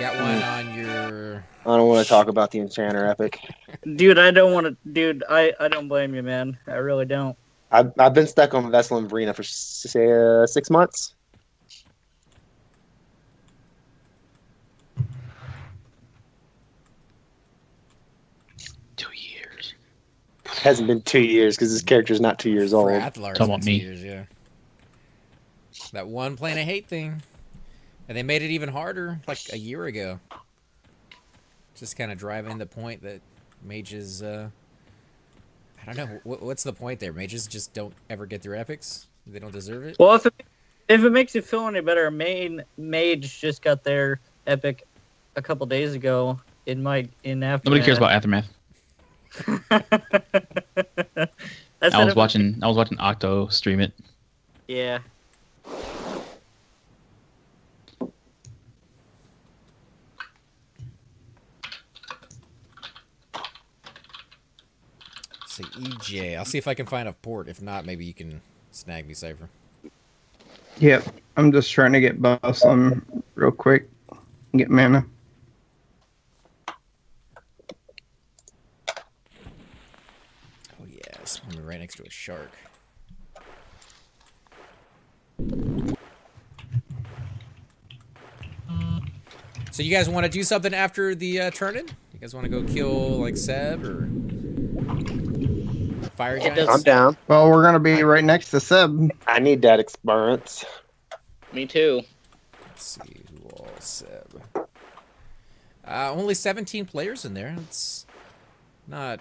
got one on your... I don't want to talk about the Enchanter epic. Dude, I don't want to. Dude, I don't blame you, man. I really don't. I've been stuck on Vessel and Verena for 6 months. It hasn't been 2 years because this character's not 2 years old. Athalar's been 2 years, yeah. That one Planet Hate thing. And they made it even harder like a year ago. Just kind of driving the point that mages, I don't know, what's the point there? Mages just don't ever get their epics? They don't deserve it? Well, if it makes you feel any better, Mage just got their epic a couple days ago in Aftermath. Nobody cares about Aftermath. I was watching Octo stream it. Yeah. Say EJ. I'll see if I can find a port. If not, maybe you can snag me, Cypher. Yep. I'm just trying to get boss on real quick. Get mana. Oh yeah, it's right next to a shark. So you guys want to do something after the turn-in? You guys want to go kill like Seb or Fire Giants? I'm down. Well, we're gonna be right next to Seb. I need that experience. Me too. Let's see who all Seb. Only 17 players in there. It's not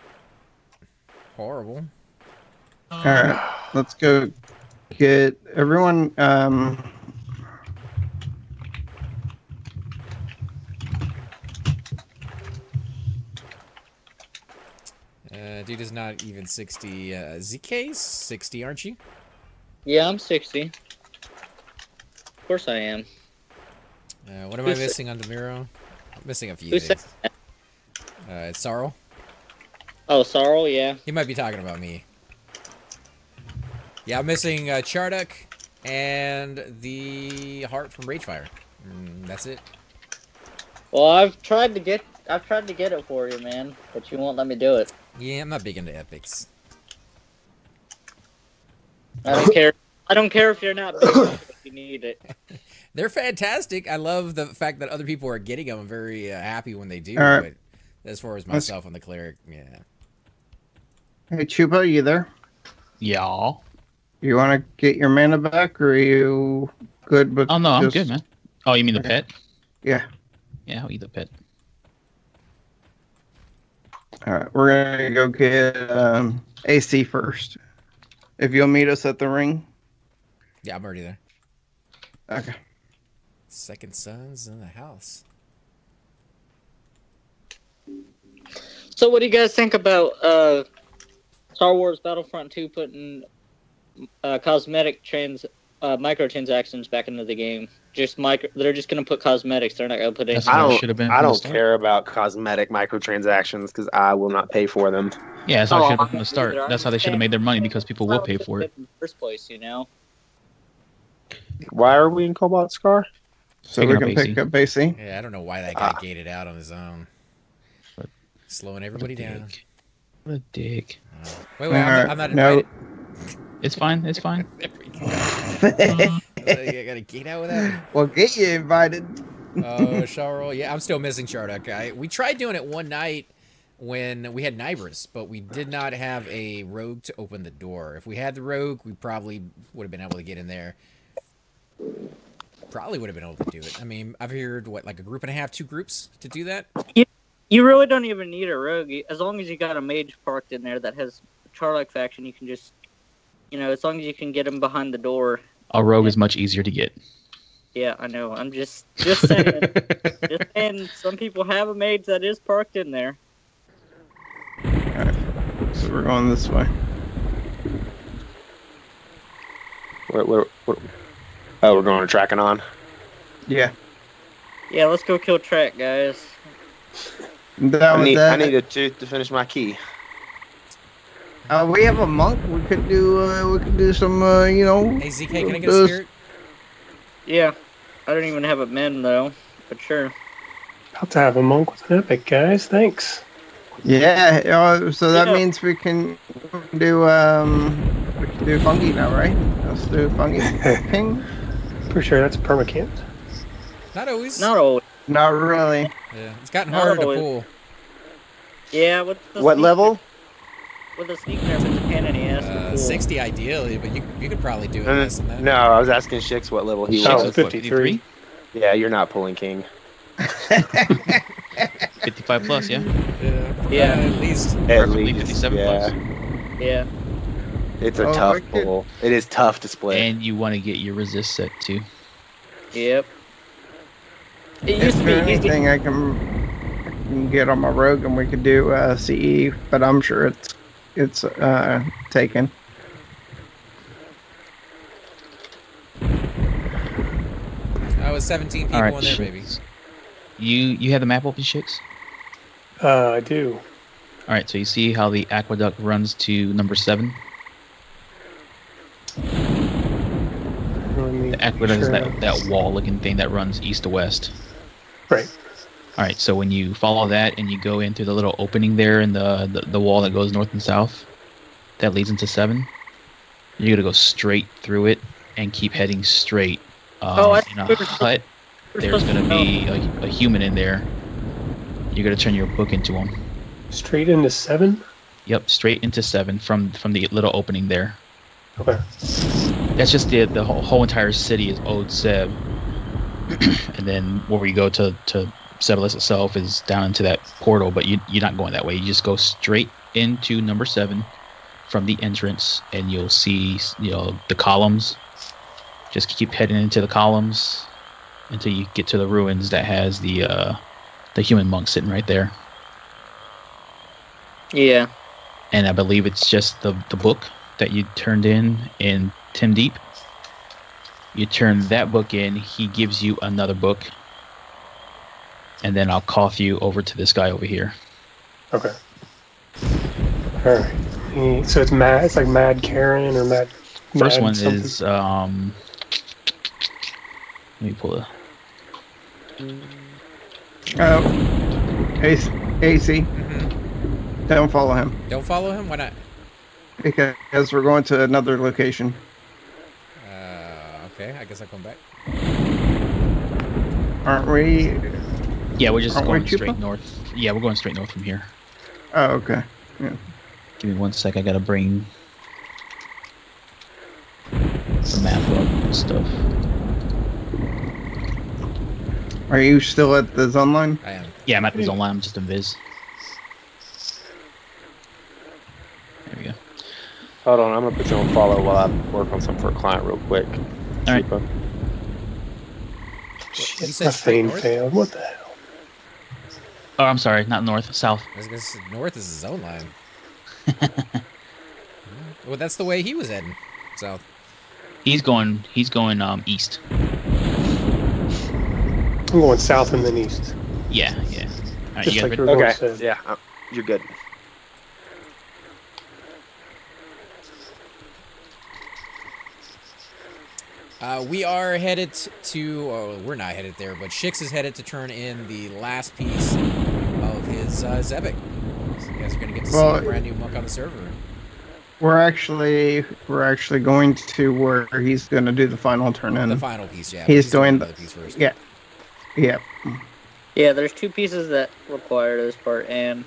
horrible. All right, let's go get everyone. Dude is not even 60. ZK's 60, aren't you? Yeah, I'm 60. Of course I am. What am I missing on Demiro? I'm missing a few things. It's Sarl. Oh, Sarl, yeah. He might be talking about me. Yeah, I'm missing Charduk and the heart from Ragefire. That's it. Well, I've tried to get it for you, man, but you won't let me do it. Yeah, I'm not big into epics. I don't care. I don't care if you're not big enough if you need it. They're fantastic. I love the fact that other people are getting them. I'm very happy when they do. Right. But as far as myself on the Cleric, yeah. Hey, Chupa, you there? Yeah. You want to get your mana back, or are you good? But oh no, I'm good, man. Oh, you mean the pet? Yeah. Yeah, I'll eat the pet. All right, we're gonna go get AC first. If you'll meet us at the ring. Yeah, I'm already there. Okay. Second son's in the house. So, what do you guys think about Star Wars Battlefront 2 putting cosmetic microtransactions back into the game? They're just gonna put cosmetics. They're not gonna put anything. I don't care about cosmetic microtransactions because I will not pay for them. Yeah, that's how it should have been from the start. That's how they should have made their money, because people will pay for it. In the first place, you know. Why are we in Cobalt Scar? So we can pick up AC. Yeah, I don't know why that guy gated out on his own. Slowing everybody down. What a dick. Wait, I'm not invited. It's fine. It's fine. There we go. I gotta gate out with that. Well, get you invited. Oh, Charles. Yeah, I'm still missing Charduk. We tried doing it one night when we had Nibers, but we did not have a rogue to open the door. If we had the rogue, we probably would have been able to get in there. Probably would have been able to do it. I mean, I've heard, what, like a group and a half, 2 groups to do that? You really don't even need a rogue. As long as you got a mage parked in there that has Charlock faction, you can just, as long as you can get him behind the door. A rogue is much easier to get. Yeah, I know. I'm just saying. Just saying, some people have a mage that is parked in there. Alright, so we're going this way. Where, oh, we're going to Trak on. Yeah. Yeah, let's go kill Trak, guys. I need a tooth to finish my key. We have a monk. We could do some, Hey, ZK, can I get a spirit? Yeah. I don't even have a men, though. But sure. About to have a monk with an epic, guys. Thanks. Yeah, so that Yeah. means we can do fungi now, right? Let's do fungi king. Pretty sure that's a permacant. Not always. Not always. Not really. Yeah, it's gotten Not harder to always. pull. Yeah, with the What sneak level? With the sneak nerf, it's a pain in the ass to pull. 60 ideally, but you could probably do it less than that. No, I was asking Shix what level he Oh, was. 53. Yeah, you're not pulling king. 55 plus, yeah. Yeah. At least. At Preferably least, 57 yeah. plus. Yeah. It's a Oh, tough wicked. pull. It is tough to split. And you want to get your resist set too. Yep. It Is used to there be easy. anything I can get on my rogue and we could do CE, but I'm sure it's taken. I was 17 people All right, in there, baby. You have the map open, Shix? I do. All right, so you see how the aqueduct runs to number 7? The aqueduct is that wall-looking thing that runs east to west. Right. All right, so when you follow that and you go in through the little opening there in the wall that goes north and south, that leads into 7. You're gonna go straight through it and keep heading straight. In a hut, there's gonna be a human in there. You're gonna turn your book into him. Straight into 7? Yep, straight into 7 from the little opening there. Okay. That's just the whole entire city is Ode Seb, and then where we go to Sebelis itself is down into that portal. But you're not going that way. You just go straight into number 7 from the entrance, and you'll see the columns. Just keep heading into the columns until you get to the ruins that has the human monk sitting right there. Yeah. And I believe it's just the book that you turned in Tim Deep. You turn that book in, he gives you another book, and then I'll cough you over to this guy over here. Okay. All right. So it's Mad. It's like Mad Karen or Mad. First Mad one something? is let me pull it. AC. Mm-hmm. Don't follow him Don't follow him? Why not? because we're going to another location. Okay, I guess I'll come back. Aren't we? Yeah, we're just Aren't we going cheaper? straight north. Yeah, we're going straight north from here. Oh, okay. Yeah. Give me 1 sec, I gotta bring the map up and stuff. Are you still at the zone line? I am. Yeah, I'm at the zone line, I'm just in Viz. There we go. Hold on, I'm gonna put you on follow while I work on something for a client real quick. All right. Chupa. You My said straight thing north? failed. What the hell? Oh, I'm sorry, not north, south. I was gonna say north is the zone line. Well, that's the way he was heading. South. He's going east. I'm going south and then east. Yeah. All right, Just you guys like ready? we're going Okay, to. yeah, you're good. We are headed to. Oh, we're not headed there, but Shix is headed to turn in the last piece of his Zebek. So you guys are gonna get to see a brand new monk on the server. We're actually going to where he's going to do the final turn in. The final piece, yeah. He's doing the piece first. Yeah. Yep. Yeah, there's 2 pieces that require this part, and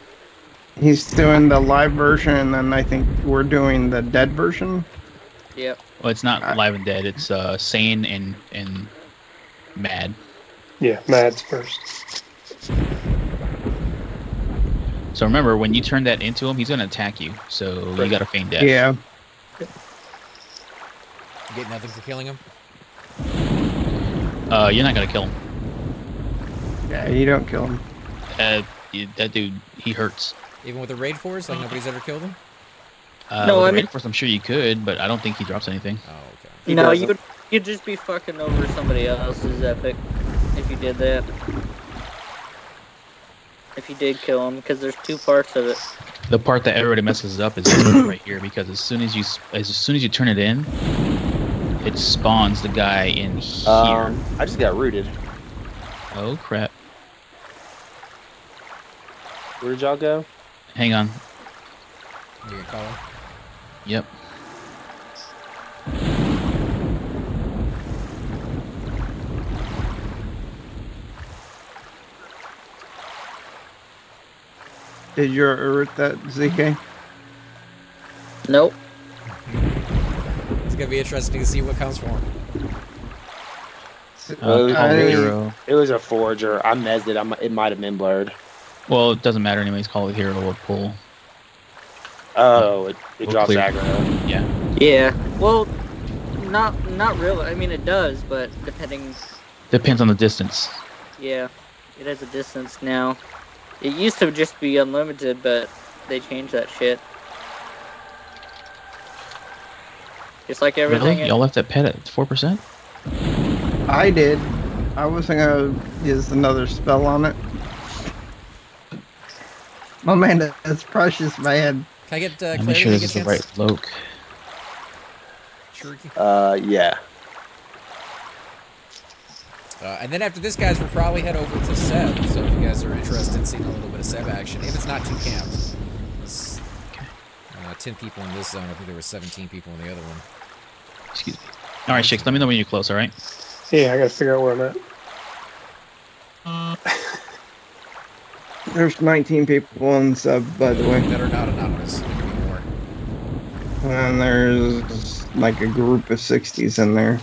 He's doing the live version, and then I think we're doing the dead version. yep. Well, it's not live and dead. It's sane and mad. Yeah, Mad's first. So remember, when you turn that into him, he's gonna attack you. So you gotta feign death. Yeah. You get nothing for killing him. You're not gonna kill him. Yeah, you don't kill him. That dude, he hurts. Even with the raid force, like nobody's ever killed him. No, with I the mean- raid force, I'm sure you could, but I don't think he drops anything. Oh, okay. He No, doesn't. you'd just be fucking over somebody else's epic if you did that. If you did kill him, because there's 2 parts of it. The part that everybody messes up is right here, because as soon as you turn it in, it spawns the guy in here. I just got rooted. Oh crap! Where did y'all go? Hang on. You get call? Yep. Did you root that, ZK? Nope. It's gonna be interesting to see what comes for him. Call I- it hero. It was a forger. I mezzed it. It might have been blurred. Well, it doesn't matter anyways. Call it hero will pull. Oh, it We'll drops clear. aggro. Yeah. Yeah. Well, not really. I mean, it does, but depending. Depends on the distance. Yeah, it has a distance now. It used to just be unlimited, but they changed that shit. Just like everything. Really? Y'all left that pet at 4%? I did. I wasn't gonna use another spell on it. My man, that's precious, man. Can I get Let Cleric me to sure get this a is the right chance? loke. Shuriken? Yeah. And then after this, guys, we'll probably head over to Seb. So if you guys are interested in seeing a little bit of Seb action, if it's not 2 camps, it's 10 people in this zone. I think there were 17 people in the other one. Excuse me. All right, Shakes, let me know when you're close, all right? Yeah, I gotta figure out where I'm at. There's 19 people in sub, by the way. That are not anonymous. There could be more. And there's like a group of 60s in there.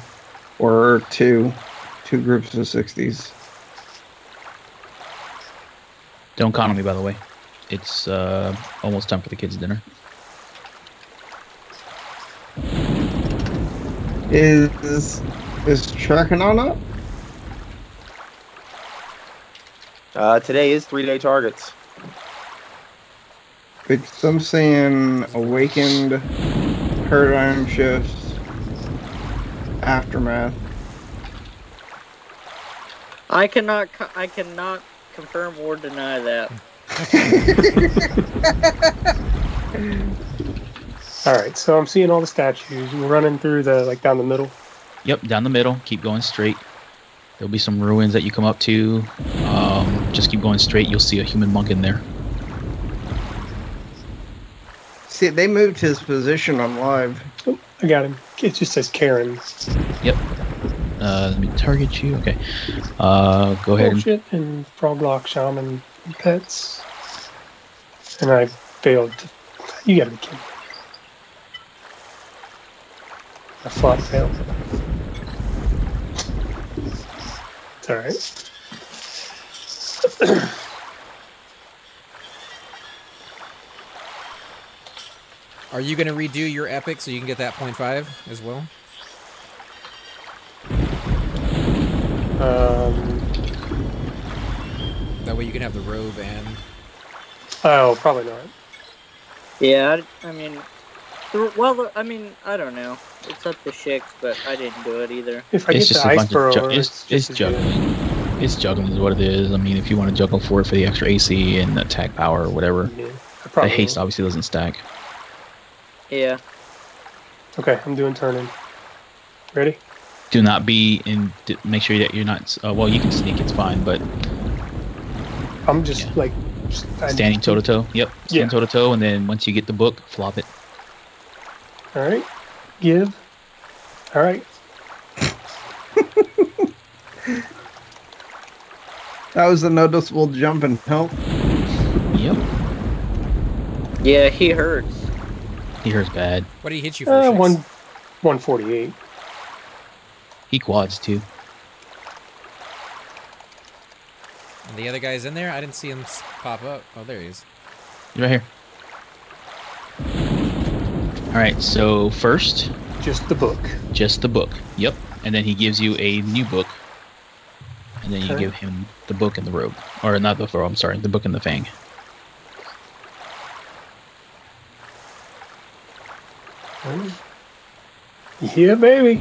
Or two groups of 60s. Don't count on me, by the way. It's almost time for the kids' dinner. Is tracking on up? Today is 3-day targets. Because I'm seeing awakened, paradigm shifts, aftermath. I cannot confirm or deny that. Alright, so I'm seeing all the statues. We're running through down the middle. Yep, down the middle. Keep going straight. There'll be some ruins that you come up to. Just keep going straight. You'll see a human monk in there. See, they moved his position on live. Oh, I got him. It just says Karen. Yep. Let me target you. Okay. Go ahead. Bullshit and Froglock Shaman pets. And I failed to... You gotta be kidding me. A flat fail. It's alright. Are you going to redo your epic so you can get that 0.5 as well? That way you can have the robe and... Oh, probably not. Yeah, I mean, well, I mean, I don't know. It's up to Shix, but I didn't do it either. If I It's get just the a ice bunch of burrower, it's just as good. juggling. It's juggling is what it is. I mean, if you want to juggle for the extra AC and attack power or whatever, Yeah, I the probably haste will. obviously doesn't stack. Yeah. Okay, I'm doing turning. Ready? Do not be in. Make sure that you're not. Well, you can sneak. It's fine, but I'm just Yeah. standing toe to toe. Yep, stand Yeah. toe to toe, and then once you get the book, flop it. Alright. Give. Alright. That was a noticeable jump in health. Yep, Yeah, he hurts. he hurts bad. What do you hit you for, Shix? 148. He quads too. And the other guy's in there? I didn't see him pop up. Oh, there he is. He's right here. All right. So first, Just the book. just the book. Yep, and then he gives you a new book, and then you Okay. give him the book and the robe, or not the robe. I'm sorry, the book and the fang. Yeah, baby.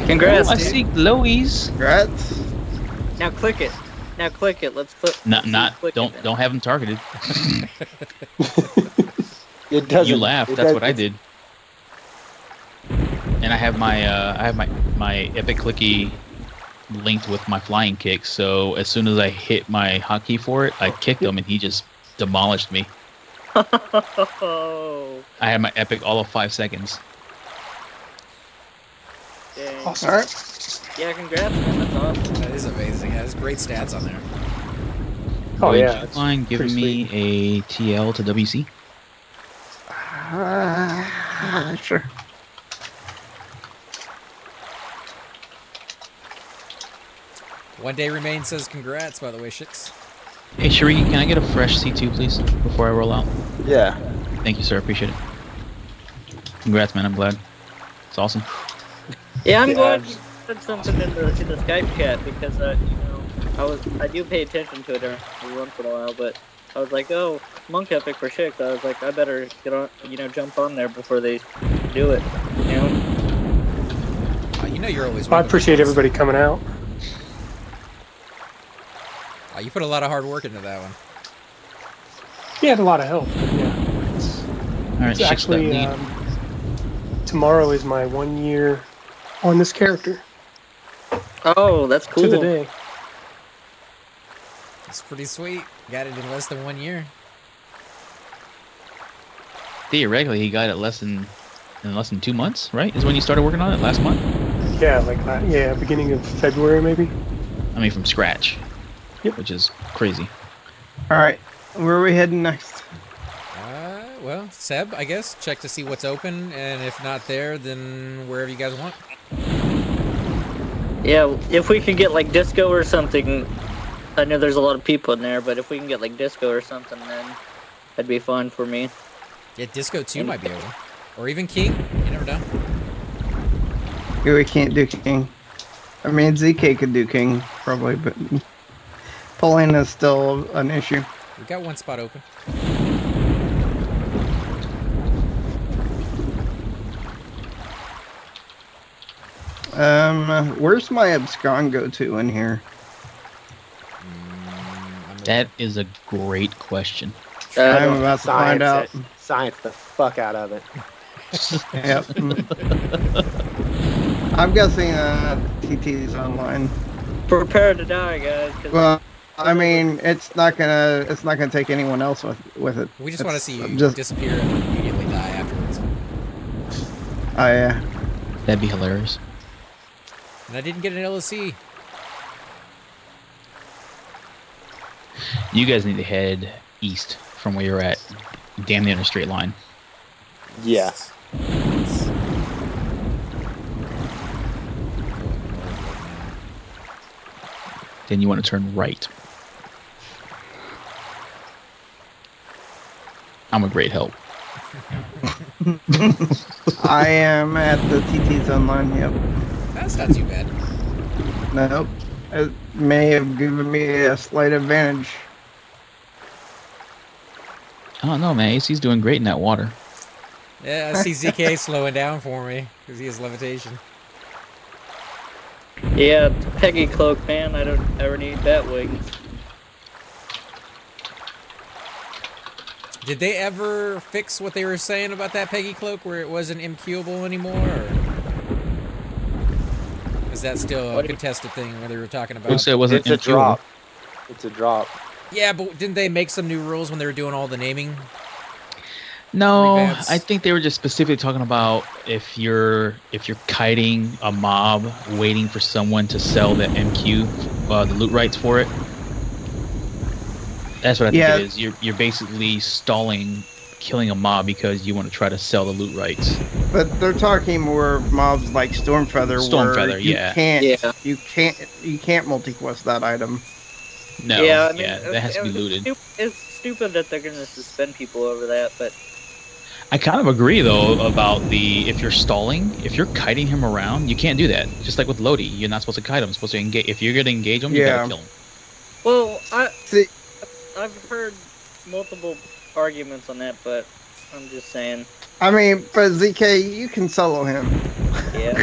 Congrats, I dude. see glowies. Congrats. Now click it. Now click it. Let's click. Not. click Don't it. have him targeted. It doesn't. You laughed. That's what I did. And I have my epic clicky linked with my flying kick. So as soon as I hit my hotkey for it, I kicked him, and he just demolished me. Oh, I had my epic all of 5 seconds. dang. Awesome. All right. Yeah, congrats, man. That's awesome. That is amazing. Has great stats on there. Oh Would yeah. you it's mind giving pretty me a TL to WC? Sure. One Day Remains says congrats, by the way, Shix. Hey, Sheree, can I get a fresh C2, please, before I roll out? Yeah. Thank you, sir. Appreciate it. Congrats, man. I'm glad. It's awesome. Yeah, I'm Yeah, glad I've- you said something in the Skype chat because I do pay attention to it every once in a while, but I was like, oh, Monk Epic for Shix. I was like, I better get on, jump on there before they do it. You know you're always. Well, I welcome appreciate to this. everybody coming out. You put a lot of hard work into that one. Yeah, had a lot of help. But yeah, it's, All right, it's Shix, actually that lead. tomorrow is my 1 year on this character Oh, that's cool. to the day. It's pretty sweet. Got it in less than 1 year. Theoretically, he got it in less than 2 months, right? Is when you started working on it last month? Yeah, beginning of February maybe. I mean, from scratch. Yep. Which is crazy. All right. Where are we heading next? Well, Seb, I guess. Check to see what's open, and if not there, then wherever you guys want. Yeah, if we could get like disco or something. I know there's a lot of people in there, but if we can get like disco or something, then that'd be fun for me. Yeah, Disco 2 might be open. Or even King. You never know. Yeah, we can't do King. I mean, ZK could do King, probably, but pulling is still an issue. We got one spot open. Where's my abscond go to in here? That is a great question. I'm about to find out. Science the fuck out of it. Yep. I'm guessing TT's online. Prepare to die, guys. 'Cause Well, I mean, it's not gonna take anyone else with it. We just want to see you just- disappear and then immediately die afterwards. Oh yeah. That'd be hilarious. And I didn't get an LSC. You guys need to head east from where you're at. Damn near in a straight line. Yeah. Then you want to turn right. I'm a great help. I am at the TT's online. Yep. That's not too bad. Nope. It may have given me a slight advantage. I don't know, man. AC's doing great in that water. Yeah, I see ZK slowing down for me because he has levitation. yeah, Peggy Cloak, man. I don't ever need bat wings. Did they ever fix what they were saying about that Peggy Cloak where it wasn't MQable anymore? Or is that still a contested thing where they were talking about? Who said it wasn't It's a MQ? drop. It's a drop. Yeah, but didn't they make some new rules when they were doing all the naming? No, Revamps. I think they were just specifically talking about if you're kiting a mob, waiting for someone to sell the MQ, the loot rights for it. That's what I think Yeah. it is. You're basically stalling killing a mob because you want to try to sell the loot rights. But they're talking more mobs like Stormfeather. Stormfeather, where you yeah. Can't, Yeah. You can't multi-quest that item. No, yeah, I mean, that has to be looted. It's stupid that they're gonna suspend people over that, but I kind of agree though about if you're stalling, if you're kiting him around, you can't do that. Just like with Lodi, you're not supposed to kite him. You're supposed to engage. If you're gonna engage him, you Yeah. gotta kill him. well, See, I've heard multiple arguments on that, but I'm just saying, I mean, but ZK, you can solo him. yeah.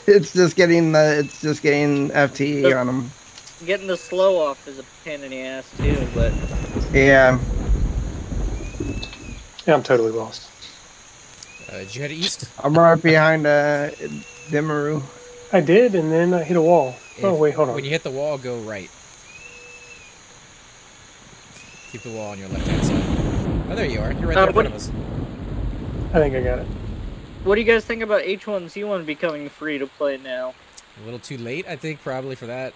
It's just getting FTE on him. Getting the slow off is a pain in the ass too, but Yeah. Yeah, I'm totally lost. Did you head east? I'm right behind Demaru. I did, and then I hit a wall. Oh, wait, hold on. When you hit the wall, go right. Keep the wall on your left-hand side. Oh, there you are. You're right there in front of us. I think I got it. What do you guys think about H1Z1 becoming free to play now? A little too late, I think, probably for that.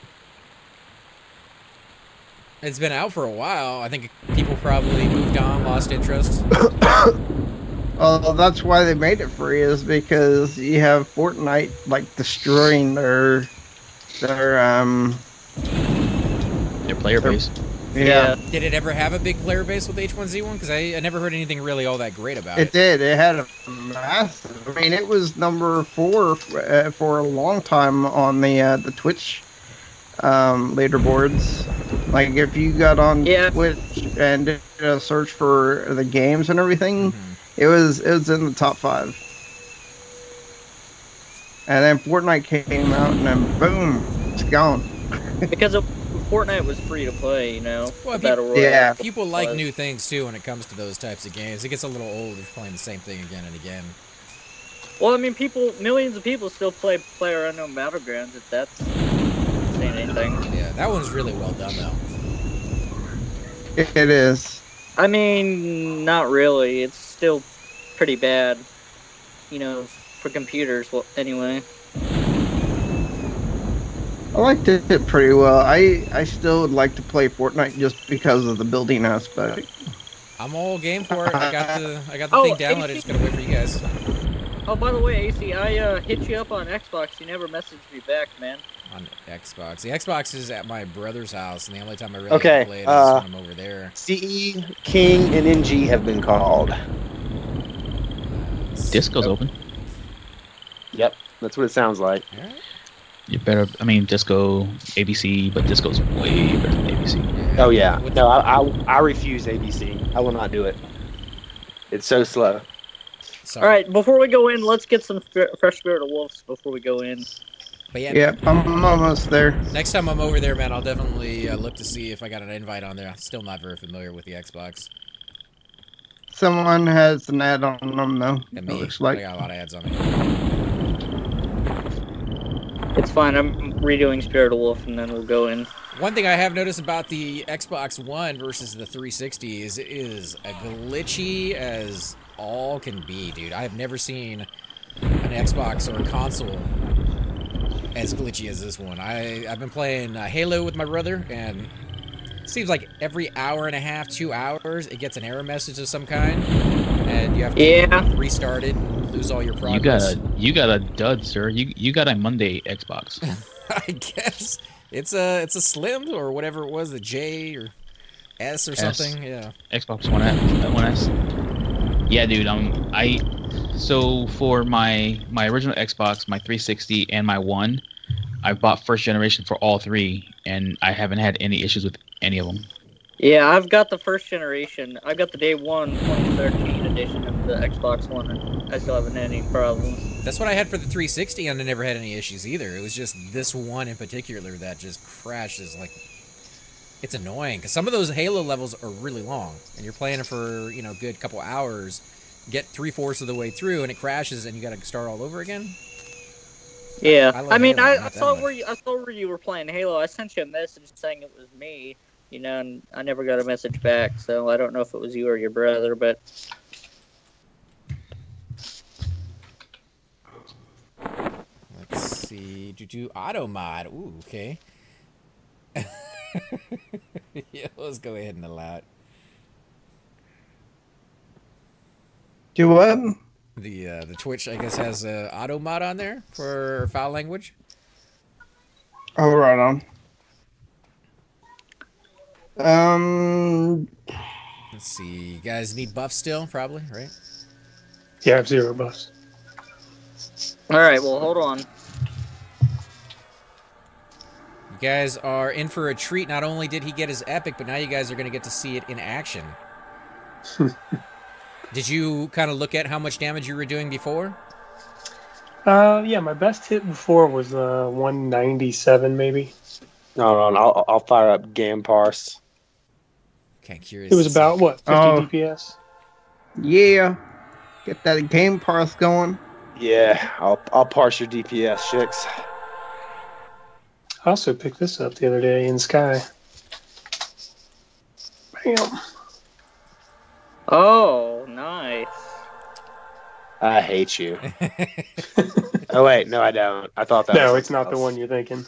It's been out for a while. I think people probably moved on, lost interest. Well, that's why they made it free, is because you have Fortnite like destroying their player base. Yeah. Did it ever have a big player base with H1Z1? Because I never heard anything really all that great about it. It did. It had a massive. I mean, it was number 4 for a long time on the Twitch leaderboards. Like, if you got on Twitch and did a search for the games and everything, it was in the top 5. And then Fortnite came out, and then boom, it's gone. Because Fortnite was free to play, you know. Well, Battle Royale. People like new things too when it comes to those types of games. It gets a little old if playing the same thing again and again. Well, I mean, millions of people still play PlayerUnknown Battlegrounds, if that's saying anything. Yeah, that one's really well done, though. It is. I mean, not really. It's still pretty bad, you know, for computers, well, anyway. I liked it pretty well. I still would like to play Fortnite just because of the building aspect. I'm all game for it. I got the thing downloaded. Just gotta wait for you guys. Oh, by the way, AC, I hit you up on Xbox. You never messaged me back, man. On Xbox. The Xbox is at my brother's house, and the only time I really get to play it is when I'm over there. CE, King, and NG have been called. Disco's open. Yep, that's what it sounds like. Yeah. You better, I mean, Disco, ABC, but Disco's way better than ABC. Oh yeah, no, I refuse ABC. I will not do it. It's so slow. Sorry. All right, before we go in, let's get some fresh Spirit of Wolves before we go in. But yeah, I'm almost there. Next time I'm over there, man, I'll definitely look to see if I got an invite on there. I'm still not very familiar with the Xbox. Someone has an ad on them, though. And me. Looks like. I got a lot of ads on me. It's fine. I'm redoing Spirit of Wolf, and then we'll go in. One thing I have noticed about the Xbox One versus the 360 is it is as glitchy as all can be, dude. I have never seen an Xbox or a console as glitchy as this one. I've been playing Halo with my brother, and it seems like every hour and a half, 2 hours, it gets an error message of some kind, and you have to restart it and lose all your progress. You got a dud, sir. You got a Monday Xbox. I guess it's a Slim or whatever it was, the J or S or something. Yeah. Xbox One S. Yeah, dude. So for my original Xbox, my 360, and my One, I bought first generation for all 3, and I haven't had any issues with any of them. Yeah, I've got the first generation. I got the day 1 2013 edition of the Xbox One, and I still haven't had any problems. That's what I had for the 360, and I never had any issues either. It was just this one in particular that just crashes. Like, it's annoying because some of those Halo levels are really long, and you're playing it for a good couple hours, get 3/4 of the way through, and it crashes, and you got to start all over again. Yeah, I mean, I saw where you were playing Halo. I sent you a message saying it was me, and I never got a message back. So I don't know if it was you or your brother, but. Let's see. Do auto mod. Ooh, okay. Yeah, let's go ahead and allow it. Do what? The Twitch, I guess, has a auto mod on there for foul language. Oh, right on. Let's see. You guys need buffs still, probably, right? Yeah, I have 0 buffs. All right, well, hold on. You guys are in for a treat. Not only did he get his epic, but now you guys are going to get to see it in action. Did you kind of look at how much damage you were doing before? Yeah, my best hit before was 197, maybe. No, I'll fire up Game Parse. Okay, curious. It was about, what, 50 DPS? Yeah. Get that Game Parse going. Yeah, I'll parse your DPS, chicks. I also picked this up the other day in Sky. Bam. Oh, nice. I hate you. Oh wait, no, I don't. I thought that. No, was it's not the else. one you're thinking.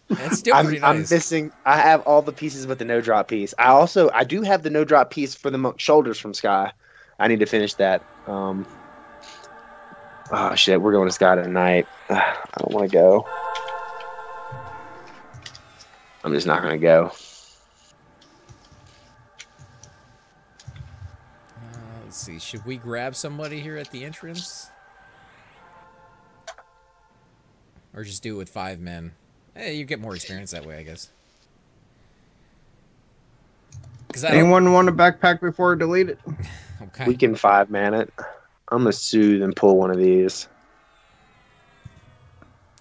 It's still pretty I'm nice. missing. I have all the pieces but the no drop piece. I do have the no drop piece for the shoulders from Sky. I need to finish that. Oh shit, we're going to Sky tonight. I don't want to go. I'm just not going to go. Let's see. Should we grab somebody here at the entrance? Or just do it with 5 men? Hey, you get more experience that way, I guess. Anyone want a backpack before I delete it? Okay. We can 5-man it. I'm going to soothe and pull one of these.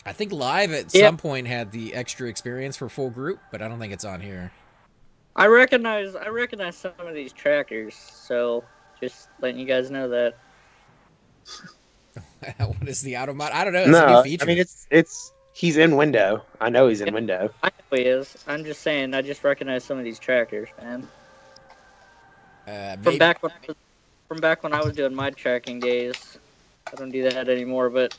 I think live at some point had the extra experience for full group, but I don't think it's on here. I recognize some of these trackers, so just letting you guys know that. What is the auto mod? I don't know. It's a No, new feature. I mean it's he's in window. I know he's in window. I know he is. I'm just saying. I just recognize some of these trackers, man. From back when I was doing my tracking days. I don't do that anymore, but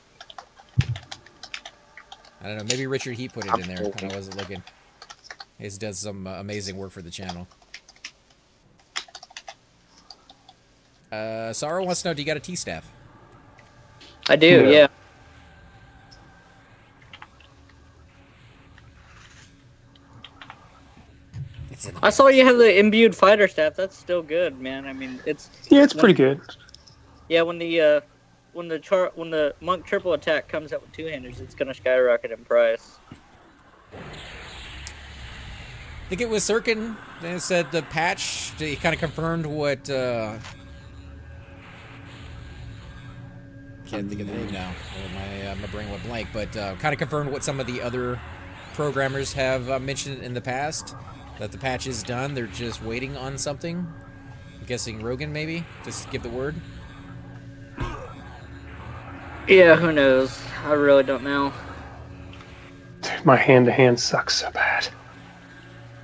I don't know. Maybe Richard Heat put it in there when I wasn't looking. He does some amazing work for the channel. Sarah wants to know, do you got a T-staff? I do, yeah. I saw you have the imbued fighter staff. That's still good, man. I mean, it's pretty good. Yeah, when the monk triple attack comes out with 2-handers, it's gonna skyrocket in price. I think it was Sirkin that said the patch. He kind of confirmed what. Can't think of the name now. My brain went blank, but kind of confirmed what some of the other programmers have mentioned in the past. That the patch is done. They're just waiting on something. I'm guessing Rogan maybe just give the word. Yeah, who knows? I really don't know. Dude, my hand-to-hand sucks so bad.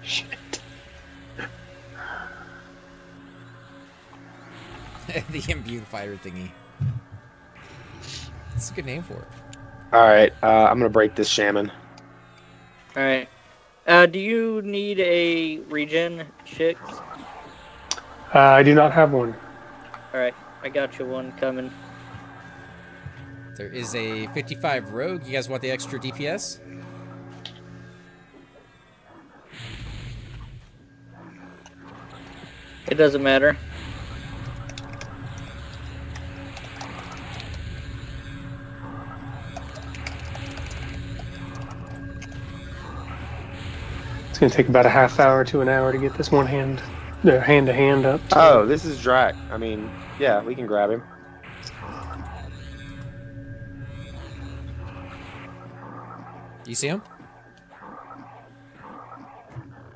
Shit. The imbued fighter thingy. That's a good name for it. All right, I'm gonna break this shaman. All right. Do you need a regen, Chick? I do not have one. All right, I got you one coming. There is a 55 rogue. You guys want the extra DPS? It doesn't matter. It's going to take about a half hour to an hour to get this hand-to-hand up. Oh, this is Trak. I mean, yeah, we can grab him. You see him?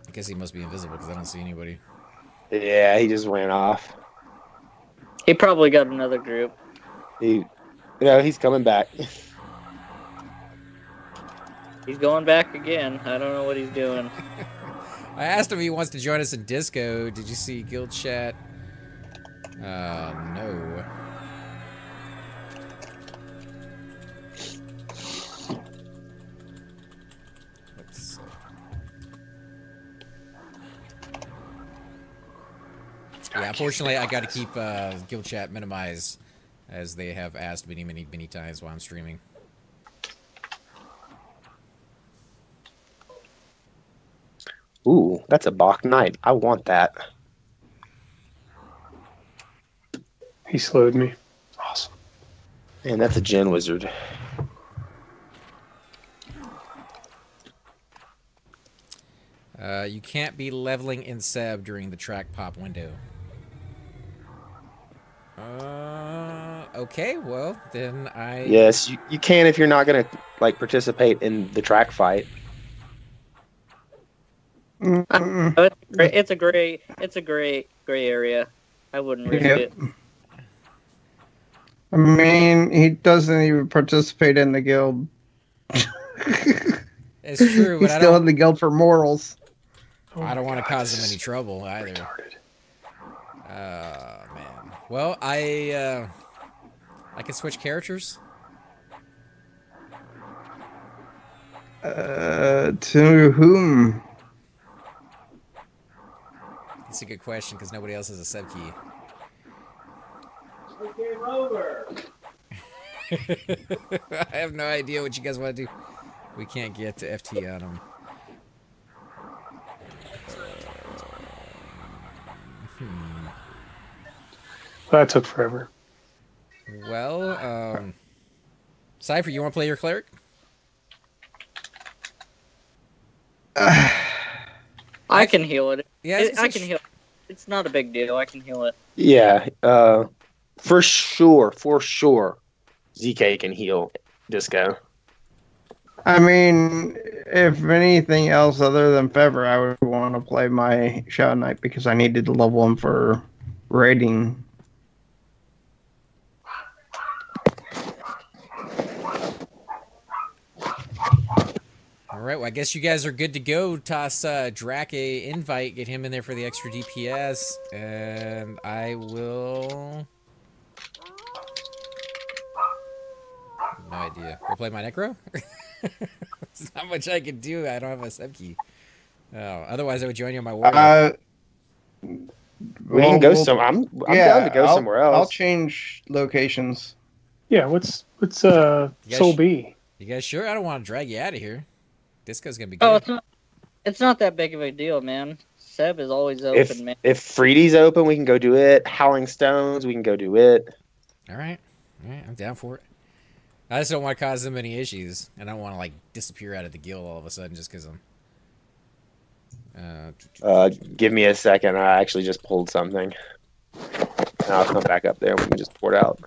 I guess he must be invisible because I don't see anybody. Yeah, he just ran off. He probably got another group. He's coming back. He's going back again. I don't know what he's doing. I asked him if he wants to join us in Disco. Did you see Guild Chat? No. Let's see. Yeah, unfortunately, I got to keep Guild Chat minimized, as they have asked many times while I'm streaming. Ooh, that's a Bach Knight. I want that. He slowed me. Awesome. Man, that's a Gen Wizard. You can't be leveling in Seb during the track pop window. Okay, well, then I... Yes, you can if you're not going to participate in the track fight. It's a gray area. I wouldn't risk it. I mean, he doesn't even participate in the guild. It's true, He's but still in the guild for morals. Oh I don't my want to God, cause this them any is trouble either. retarded. Man. Well, I can switch characters. To whom? That's a good question because nobody else has a sub key. Game over. I have no idea what you guys want to do. We can't get to FT on them. That took forever. Well, Cypher, you want to play your cleric? I can heal it. Yeah, I can heal it. It's not a big deal. I can heal it. Yeah, for sure. ZK can heal Disco. I mean, if anything else other than Fever, I would want to play my Shadow Knight because I needed to level him for raiding. All right, well, I guess you guys are good to go. Toss Drak a invite, get him in there for the extra DPS, and I will... No idea. Go play my Necro? There's not much I can do. I don't have a sub key. Oh, otherwise I would join you on my warrior. We can go some. I'm down to go somewhere else. I'll change locations. Yeah, what's Soul B? You guys sure? I don't want to drag you out of here. Disco's gonna be good. Oh, it's not that big of a deal, man. Seb is always open, man. If Freedy's open, we can go do it. Howling Stones, we can go do it. All right, I'm down for it. I just don't want to cause them any issues, and I don't want to like disappear out of the guild all of a sudden just because I'm. Give me a second. I actually just pulled something. And I'll come back up there. We can just pour it out.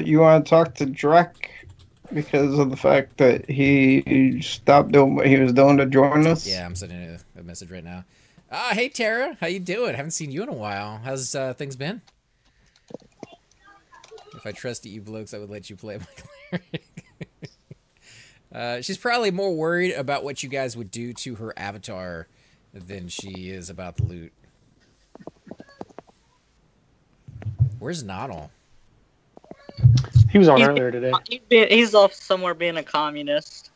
You want to talk to Drak because of the fact that he stopped doing what he was doing to join us? Yeah, I'm sending a message right now. Hey Tara, how you doing? Haven't seen you in a while. How's things been? If I trusted you blokes, I would let you play my cleric. She's probably more worried about what you guys would do to her avatar than she is about the loot. Where's Noddle? He was on earlier today. He's off somewhere being a communist.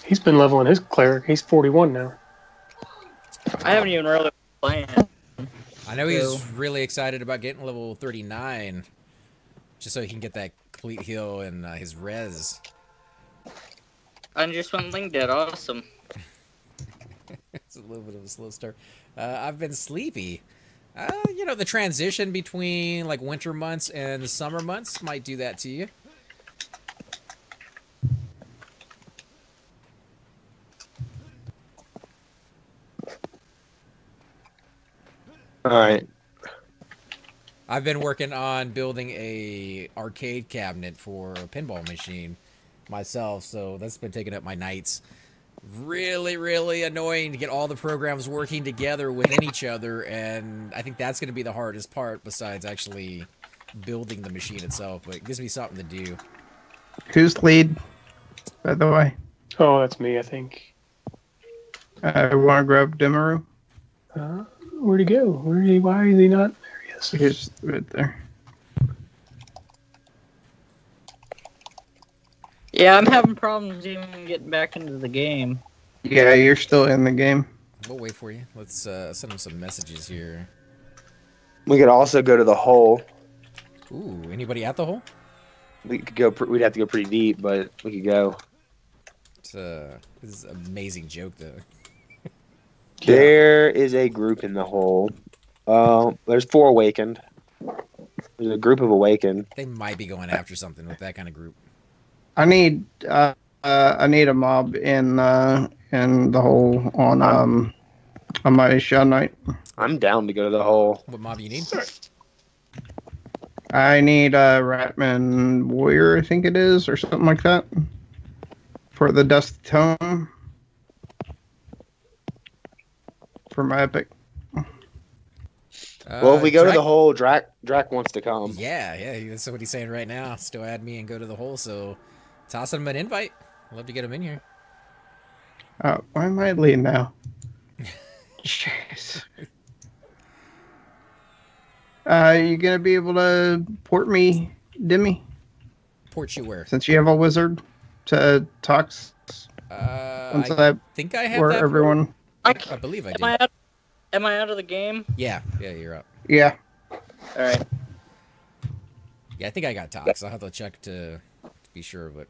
He's been leveling his cleric. He's 41 now. I haven't even really playing. I know he's really excited about getting level 39, just so he can get that complete heal and his res. I just went linked it. Awesome. It's a little bit of a slow start. I've been sleepy. You know, the transition between like winter months and the summer months might do that to you. All right. I've been working on building a arcade cabinet for a pinball machine myself, so that's been taking up my nights. Really, really annoying to get all the programs working together within each other, and I think that's going to be the hardest part besides actually building the machine itself, but it gives me something to do. Who's lead, by the way? Oh, that's me, I think. I want to grab Demaru. Where'd he go? Why is he not? There he is. He's right there. Yeah, I'm having problems even getting back into the game. Yeah, you're still in the game. We'll wait for you. Let's send him some messages here. We could also go to the hole. Ooh, anybody at the hole? We could go. We'd have to go pretty deep, but we could go. This is an amazing joke, though. There is a group in the hole. There's 4 awakened. There's a group of awakened. They might be going after something with that kind of group. I need a mob in the hole on my Shadow Knight. I'm down to go to the hole. What mob you need? I need a Ratman Warrior, I think it is, or something like that, for the Dust Tome for my epic. Well, if we go to Trak- the hole, Drac wants to come. Yeah, that's what he's saying right now. Still add me and go to the hole, so toss him an invite. I'd love to get him in here. Why am I leading now? Jeez. You gonna be able to port me, Demi? Port you where? Since you have a wizard to talk. I think I have where that. everyone. I believe I do. Am I out of the game? Yeah, you're up. Yeah. All right. Yeah, I think I got Tox. I'll have to check to be sure, but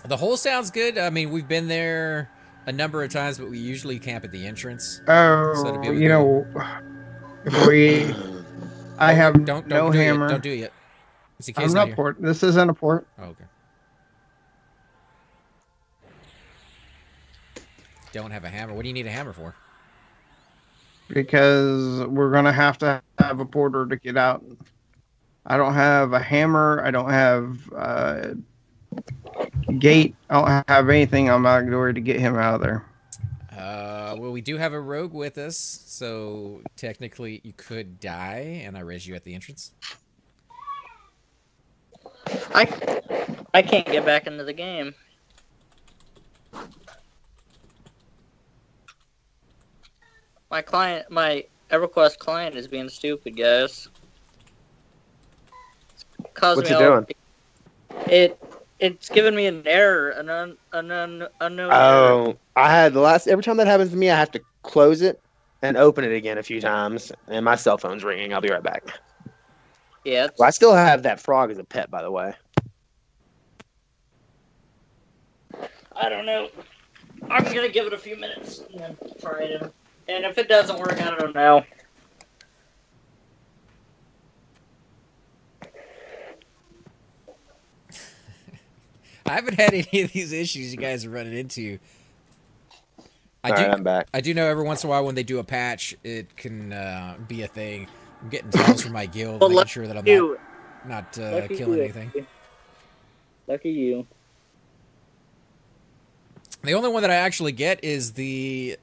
the hole sounds good. I mean, we've been there a number of times, but we usually camp at the entrance. Oh, So you know, if we, I have don't no do hammer. It. Don't do it yet. I'm not port. This isn't a port. Oh, okay. Don't have a hammer. What do you need a hammer for? Because we're gonna have to have a porter to get out. I don't have a hammer. I don't have gate. I don't have anything on my door to get him out of there. Well, we do have a rogue with us, so technically you could die, and I raise you at the entrance. I can't get back into the game. My Everquest client is being stupid, guys. What's it doing? It's giving me an error, an unknown error. Oh, every time that happens to me, I have to close it and open it again a few times, and my cell phone's ringing. I'll be right back. Yeah. Well, I still have that frog as a pet, by the way. I don't know. I'm gonna give it a few minutes and then try it. And if it doesn't work, I don't know. I haven't had any of these issues you guys are running into. I'm back. I do know every once in a while when they do a patch, it can be a thing. I'm getting tells from my guild, making sure that I'm not killing anything. Lucky you. The only one that I actually get is the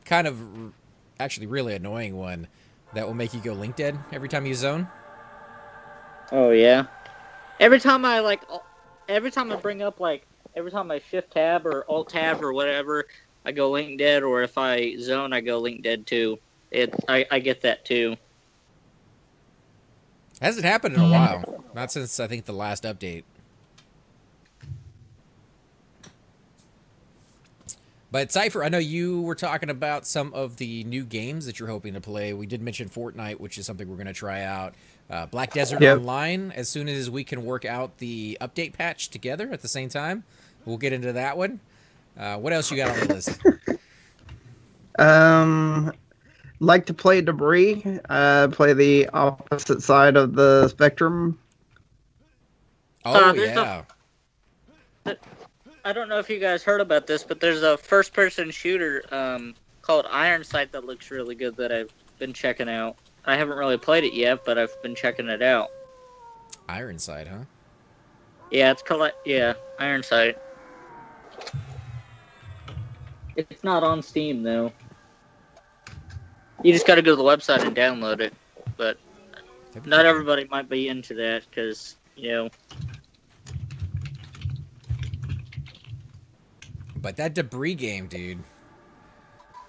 kind of actually really annoying one that will make you go link dead every time you zone. Oh yeah. Every time I bring up every time I shift tab or alt tab or whatever, I go link dead, or if I zone, I go link dead too. I get that too. Hasn't happened in a while. Not since I think the last update. But Cypher, I know you were talking about some of the new games that you're hoping to play. We did mention Fortnite, which is something we're going to try out. Black Desert Online, as soon as we can work out the update patch together at the same time. We'll get into that one. What else you got on the list? Like to play Debris. Play the opposite side of the spectrum. Oh, yeah. I don't know if you guys heard about this, but there's a first-person shooter called Iron Sight that looks really good that I've been checking out. I haven't really played it yet, but I've been checking it out. Iron Sight, huh? Yeah, it's called Iron Sight. It's not on Steam though. You just got to go to the website and download it, but not everybody might be into that because But that Debris game, dude.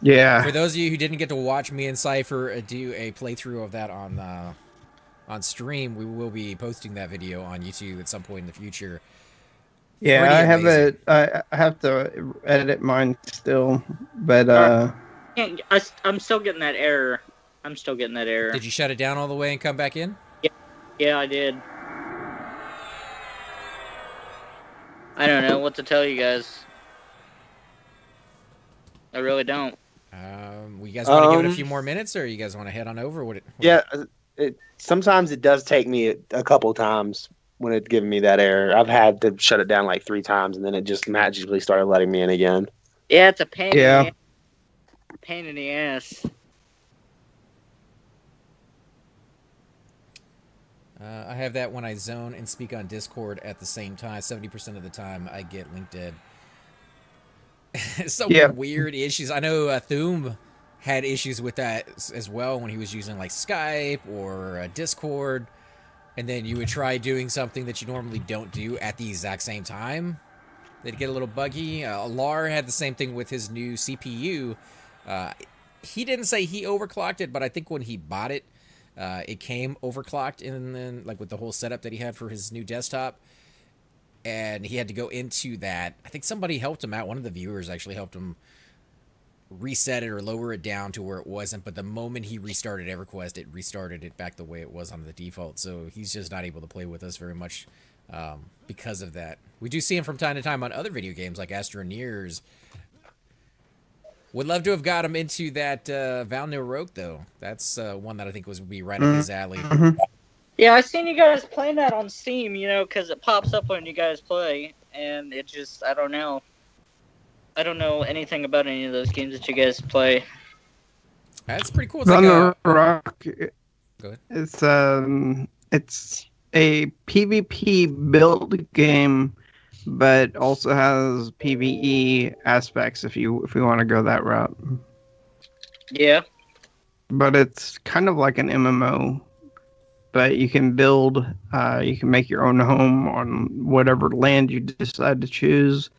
Yeah. For those of you who didn't get to watch me and Cypher do a playthrough of that on stream, we will be posting that video on YouTube at some point in the future. Yeah, I have to edit mine still, but I'm still getting that error. Did you shut it down all the way and come back in? Yeah, I did. I don't know what to tell you guys. I really don't. You guys want to give it a few more minutes, or you guys want to head on over? Sometimes it does take me a couple times when it's giving me that error. I've had to shut it down like 3 times, and then it just magically started letting me in again. Yeah, it's a pain. Yeah. Pain in the ass. I have that when I zone and speak on Discord at the same time. 70% of the time, I get link dead. some Yeah. weird issues. I know Thoom had issues with that as well when he was using like Skype or Discord, and then you would try doing something that you normally don't do at the exact same time. They'd get a little buggy. Lar had the same thing with his new CPU. He didn't say he overclocked it, but I think when he bought it, it came overclocked, and then like with the whole setup that he had for his new desktop, and he had to go into that. I think somebody helped him out. One of the viewers actually helped him reset it or lower it down to where it wasn't. But the moment he restarted Everquest, it restarted it back the way it was on the default. So he's just not able to play with us very much because of that. We do see him from time to time on other video games like Astroneers. Would love to have got him into that Val No Rogue, though. That's one that I think would be right up his alley. Yeah, I seen you guys playing that on Steam, because it pops up when you guys play, and it just, I don't know. I don't know anything about any of those games that you guys play. That's pretty cool. It's like Rock. Go ahead. It's a PvP build game, but also has PvE aspects if we want to go that route. Yeah. But it's kind of like an MMO. But you can build, you can make your own home on whatever land you decide to choose,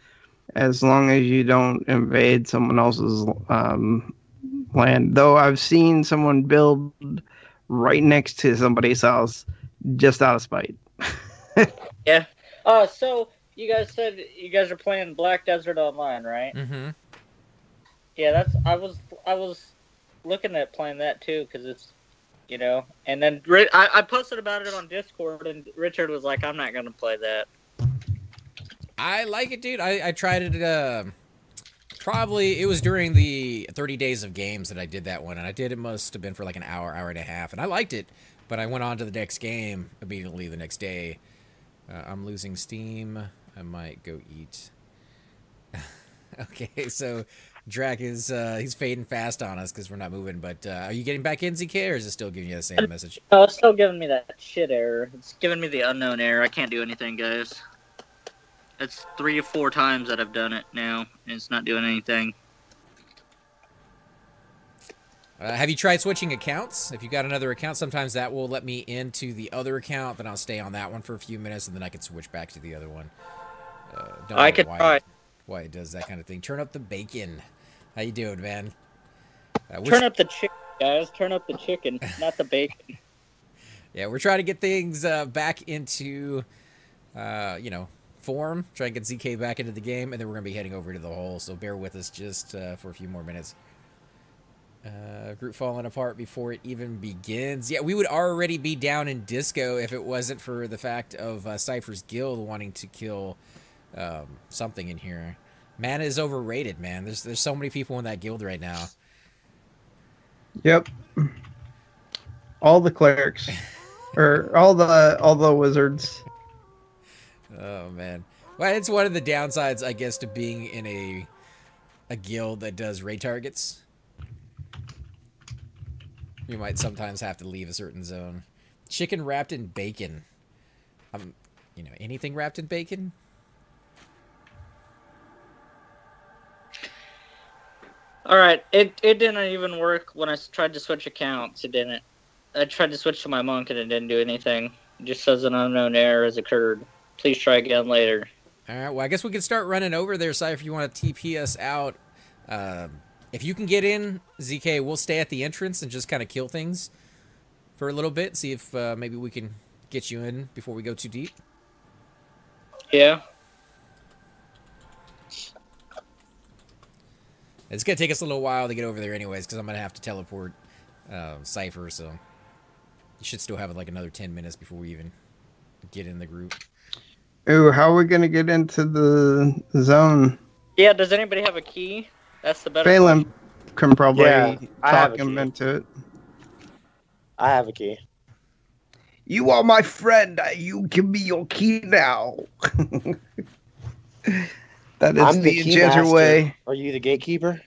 as long as you don't invade someone else's land. Though I've seen someone build right next to somebody's house just out of spite. Yeah. So you guys said you guys are playing Black Desert Online, right? Mm-hmm. Yeah, I was looking at playing that too, because it's, and then I posted about it on Discord, and Richard was like, I'm not going to play that. I like it, dude. I tried it, probably, it was during the 30 days of games that I did that one, and it must have been for like an hour and a half, and I liked it, but I went on to the next game immediately the next day. I'm losing steam. I might go eat. Okay, so Trak is he's fading fast on us because we're not moving. But are you getting back in, ZK, or is it still giving you the same message? Oh, it's still giving me that shit error. It's giving me the unknown error. I can't do anything, guys. It's 3 or 4 times that I've done it now, and it's not doing anything. Have you tried switching accounts? If you got another account, sometimes that will let me into the other account. Then I'll stay on that one for a few minutes, and then I can switch back to the other one. I could try. Why it does that kind of thing. Turn up the bacon. How you doing, man? Turn up the chicken, guys. Turn up the chicken, not the bacon. Yeah, we're trying to get things back into, form. Try and get ZK back into the game, and then we're going to be heading over to the hole, so bear with us just for a few more minutes. Group falling apart before it even begins. Yeah, we would already be down in disco if it wasn't for the fact of Cypher's guild wanting to kill something in here. Mana is overrated, man. There's so many people in that guild right now. Yep. All the clerics. Or all the wizards. Oh man. Well, it's one of the downsides, I guess, to being in a guild that does raid targets. You might sometimes have to leave a certain zone. Chicken wrapped in bacon. Anything wrapped in bacon? Alright, it didn't even work when I tried to switch accounts. It didn't. I tried to switch to my monk and it didn't do anything. It just says an unknown error has occurred. Please try again later. Alright, well, I guess we can start running over there, Si, if you want to TP us out. If you can get in, ZK, we'll stay at the entrance and just kind of kill things for a little bit. See if maybe we can get you in before we go too deep. Yeah. It's going to take us a little while to get over there anyways, because I'm going to have to teleport Cypher, so you should still have like another 10 minutes before we even get in the group. Ooh, how are we going to get into the zone? Yeah, does anybody have a key? That's the better Phelan can probably talk him into it. I have a key. You are my friend. You give me your key now. That is I'm the enchanter way. Are you the gatekeeper?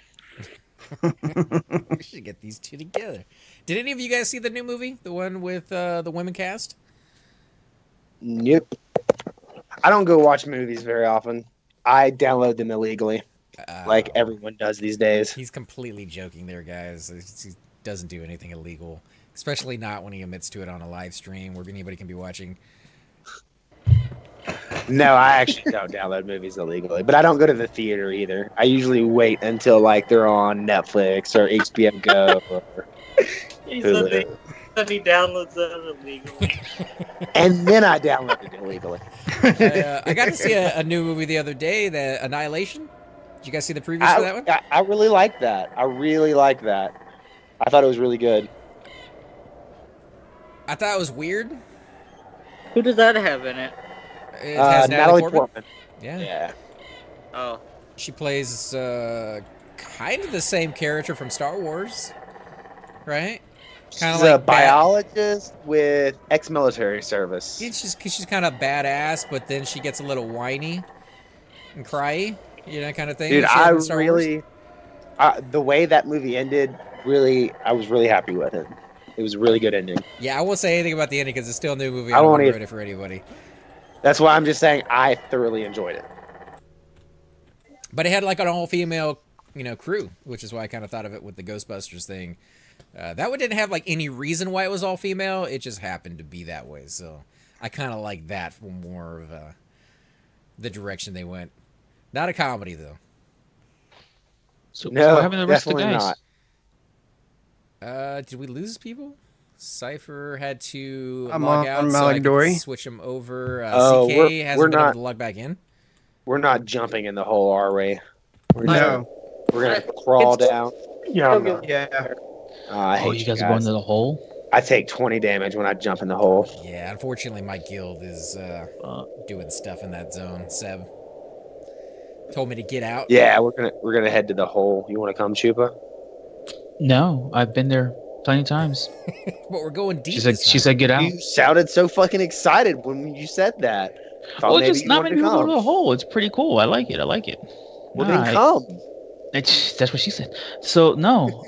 We should get these two together. Did any of you guys see the new movie? The one with the women cast? Nope. I don't go watch movies very often. I download them illegally. like everyone does these days. He's completely joking there, guys. He doesn't do anything illegal, especially not when he admits to it on a live stream where anybody can be watching. No, I actually don't download movies illegally, but I don't go to the theater either. I usually wait until like they're on Netflix or HBO Go or Hulu. He downloads them illegally. And then I download it illegally. I got to see a new movie the other day, the Annihilation. Did you guys see the previews for that one? I really like that. I really like that. I thought it was really good. I thought it was weird. Who does that have in it? It has Natalie Portman. Portman. Yeah. Oh. She plays kind of the same character from Star Wars, right? Kind of She's like a biologist with ex-military service. She's kind of badass, but then she gets a little whiny and cryy, kind of thing. Dude, I really, the way that movie ended, I was really happy with it. It was a really good ending. Yeah, I won't say anything about the ending because it's still a new movie. I don't won't want to ruin it for anybody. That's why I'm just saying I thoroughly enjoyed it. But it had like an all-female, crew, which is why I kind of thought of it with the Ghostbusters thing. That one didn't have like any reason why it was all female. It just happened to be that way. So I kind of like that for more of the direction they went. Not a comedy though. So no, what happened to the rest of the definitely guys? not. Did we lose people? Cypher had to I'm log on out, so I could Malagdory. switch him over. Oh, CK hasn't we're been able not- to log back in. We're not jumping in the hole, are we? No. We're gonna crawl down. Yeah, I'm not. Yeah. I hate You guys are going to the hole? I take 20 damage when I jump in the hole. Yeah, unfortunately, my guild is doing stuff in that zone. Seb told me to get out. Yeah, we're gonna head to the hole. You want to come, Chupa? No, I've been there plenty of times. But we're going deep. She said get out. You sounded so fucking excited when you said that. Thought Well, maybe just you not wanted many to people go come. to the hole. It's pretty cool. I like it. Well, then come. That's what she said. So no.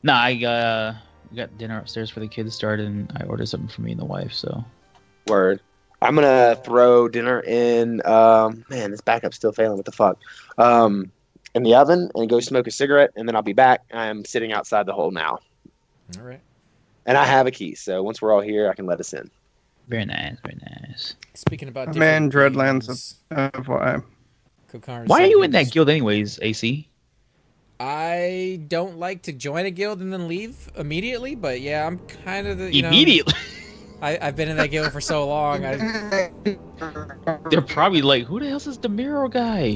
Nah, we got dinner upstairs for the kids started, and I ordered something for me and the wife. So Word. I'm gonna throw dinner in. Man, this backup's still failing. What the fuck? In the oven and go smoke a cigarette, and then I'll be back. I'm sitting outside the hole now, All right. and I have a key. So once we're all here, I can let us in. very nice, very nice. Speaking about I'm in different Dreadlands. things, FYI. Kokar Why said are you he in that was- guild anyways, AC? I don't like to join a guild and then leave immediately, but yeah, I'm kind of the Immediately. I've been in that guild for so long. They're probably like, who the hell's this DeMiro guy?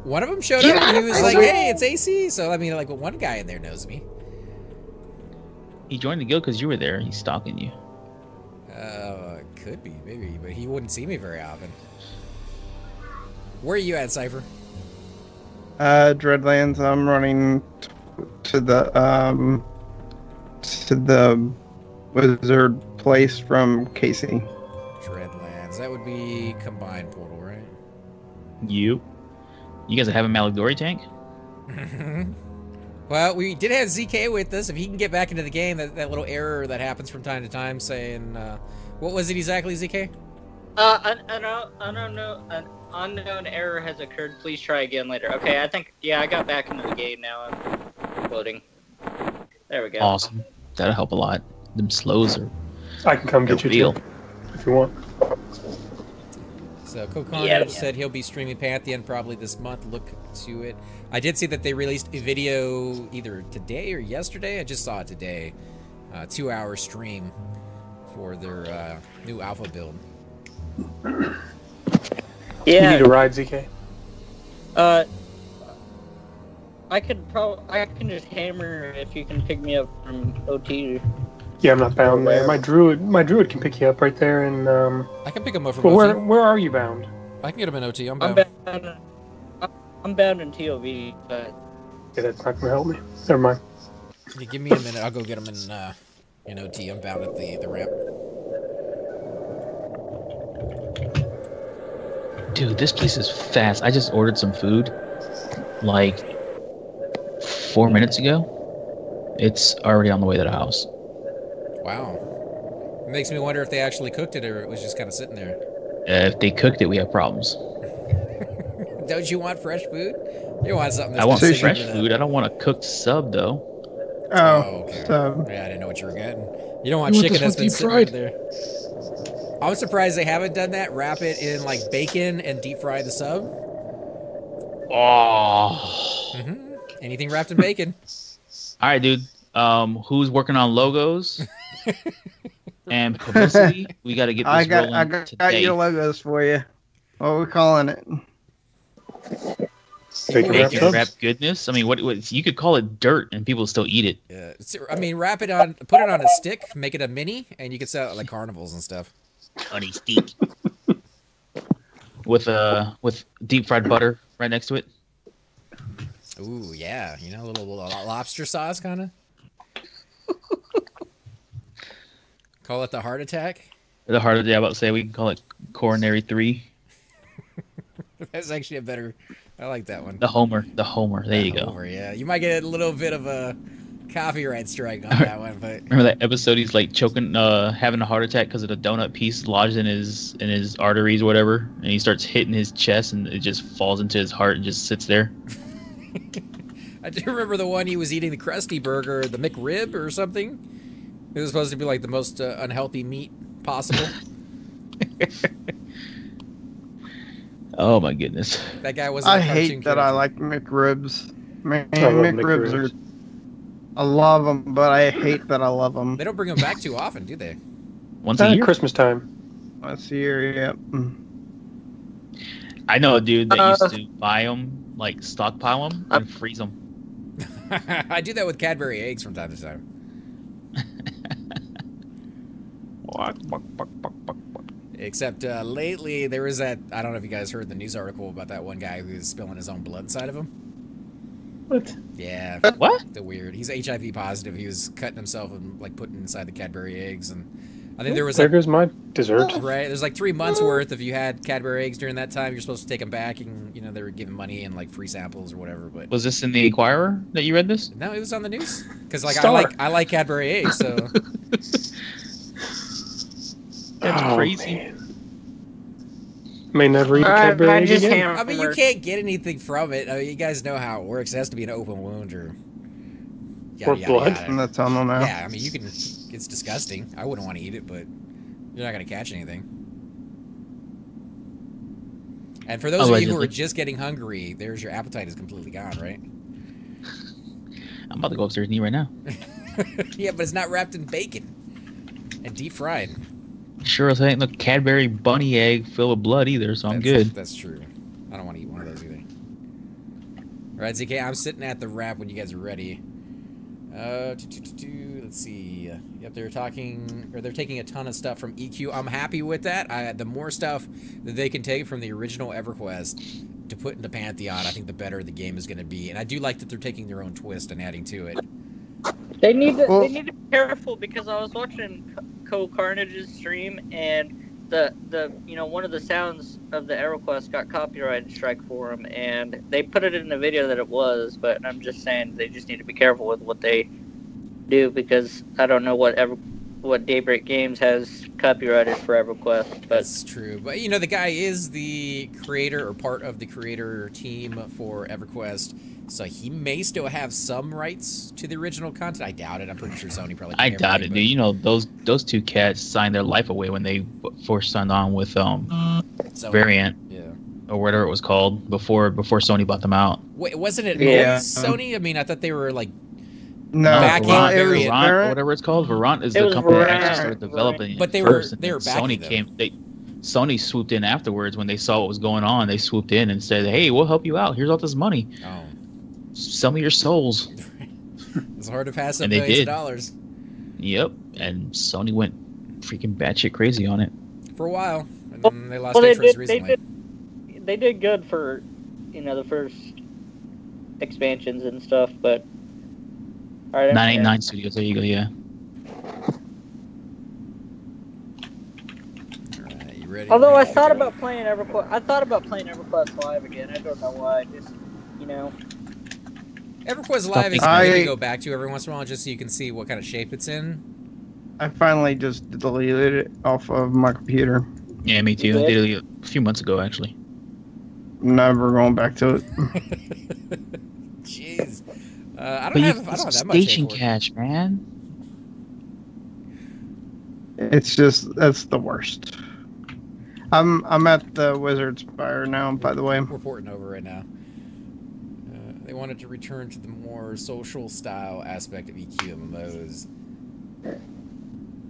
One of them showed up and he was like, "Hey, it's AC." So I mean, like, one guy in there knows me. He joined the guild because you were there. He's stalking you. Could be, maybe, but he wouldn't see me very often. Where are you at, Cypher? Dreadlands. I'm running to the wizard place from Casey. Dreadlands. That would be combined portal, right? You guys have a Malagdory tank? Well, we did have ZK with us. If he can get back into the game, that little error that happens from time to time saying, what was it exactly, ZK? An unknown error has occurred. Please try again later. Okay, I got back into the game now. I'm loading. There we go. Awesome. That'll help a lot. Them slows are I can come get you real. too, if you want. So Kokar said he'll be streaming Pantheon probably this month. Look to it. I did see that they released a video either today or yesterday. I just saw it today. 2-hour stream for their new alpha build. You need a ride, ZK? I can just hammer if you can pick me up from OT. Yeah, I'm not bound there. My druid can pick you up right there, and I can pick him up from Well, OT. where are you bound? I can get him in OT. I'm I'm bound. bound in TOV, but Yeah, that's not gonna help me. Never mind. Yeah, give me a minute. I'll go get him in OT. I'm bound at the ramp. Dude, this place is fast. I just ordered some food like 4 minutes ago. It's already on the way to the house. Wow. It makes me wonder if they actually cooked it or it was just kind of sitting there. If they cooked it, we have problems. Don't you want fresh food? You want something that's I want gonna sink fresh into food. I don't want a cooked sub though. Oh, okay. so Yeah, I didn't know what you were getting. You don't want You want chicken this that's one been deep sitting fried? right there. I'm surprised they haven't done that. Wrap it in like bacon and deep fry the sub. Oh. Anything wrapped in bacon. All right, dude. Who's working on logos and publicity? We got to get this I rolling got today. your logos for you. What are we calling it? Bacon wrap Bacon subs? wrap goodness. I mean, what you could call it dirt and people still eat it. Yeah, I mean, wrap it on, put it on a stick, make it a mini, and you can sell it at like carnivals and stuff. Honey steak with deep fried butter right next to it. Ooh, yeah, you know, a little lobster sauce kind of. Call it the heart attack. The heart of the, I about to say we can call it coronary 3. That's actually a better. I like that one. The Homer. There you go. Homer, yeah, you might get a little bit of a copyright strike on that one, but Remember that episode? He's like choking, having a heart attack because of the donut piece lodged in his arteries, or whatever, and he starts hitting his chest, and it just falls into his heart and just sits there. I do remember the one he was eating the Krusty Burger, the McRib or something. It was supposed to be like the most unhealthy meat possible. Oh my goodness! That guy wasn't. I a cartoon hate that I character. like McRibs. Man, I love McRibs McRibs. are. I love them, but I hate that I love them. They don't bring them back too often, do they? Once a year. Christmas time. Last year, yep. I know a dude that used to buy them, like stockpile them and freeze them. I do that with Cadbury eggs from time to time. Except lately there was that, I don't know if you guys heard the news article about that one guy who's spilling his own blood inside of him. What? Yeah. What? The weird. He's HIV positive. He was cutting himself and like putting inside the Cadbury eggs, and I think there was There like, goes my dessert. right. There's like 3 months worth. If you had Cadbury eggs during that time, you're supposed to take them back, and you know they were giving money and like free samples or whatever. But Was this in the Inquirer that you read this? no, it was on the news because like Star. I like Cadbury eggs, so That's Oh, crazy. man. May never eat a I Cadbury egg just again. I mean you can't get anything from it. I mean, you guys know how it works. It has to be an open wound or Or blood. And that's on them now. Yeah, I mean you can. It's disgusting. I wouldn't want to eat it, but you're not gonna catch anything. And for those of you who are Allegedly. just getting hungry, there's your appetite is completely gone, right? I'm about to go upstairs and eat right now. Yeah, but it's not wrapped in bacon and deep fried. Sure as ain't no Cadbury bunny egg filled with blood either, so I'm good. That's true. I don't want to eat one of those either. All right, ZK, I'm sitting at the wrap when you guys are ready. Let's see. Yep, they're taking a ton of stuff from EQ. I'm happy with that. The more stuff that they can take from the original Everquest to put into Pantheon, I think the better the game is going to be. And I do like that they're taking their own twist and adding to it. They need to Well- they need to be careful because I was watching Co Carnage's stream and the one of the sounds of the Everquest got copyright strike for him, and they put it in the video that it was, but I'm just saying they just need to be careful with what they do because I don't know what Daybreak Games has copyrighted for Everquest, but That's true. But, you know, the guy is the creator or part of the creator team for Everquest, so he may still have some rights to the original content. I doubt it. I'm pretty sure Sony probably I took doubt it, everything, dude. You know, those two cats signed their life away when they first signed on with but Sony- Variant Yeah. or whatever it was called before Sony bought them out. Wait, wasn't it Yeah. always Sony? I mean, I thought they were like... No, Backing Verant, Variant. Verant, or whatever it's called. Verant is It the was company that Verant. actually started developing it But they first, were- and they were then backing Sony them. Sony swooped in afterwards when they saw what was going on. They swooped in and said, "Hey, we'll help you out. Here's all this money. Oh. Sell me your souls." It's hard to pass up And they millions of did. dollars. Yep, and Sony went freaking batshit crazy on it. For a while. And then they lost well, interest recently. they did good for the first expansions and stuff, but all right, 989 Studios. There you go. Yeah. Alright, you ready? Although I Ready to thought go? about playing Everquest, Live again. I don't know why. Just EverQuest Live is I- good to go back to every once in a while just so you can see what kind of shape it's in. I finally just deleted it off of my computer. Yeah, me too. I did it a few months ago, actually. Never going back to it. Jeez. I But don't you have can I get don't some have that much station hate for it. cash, man. It's just that's the worst. I'm at the Wizard Spire now, by the way. We're porting over right now. They wanted to return to the more social style aspect of EQ MMOs.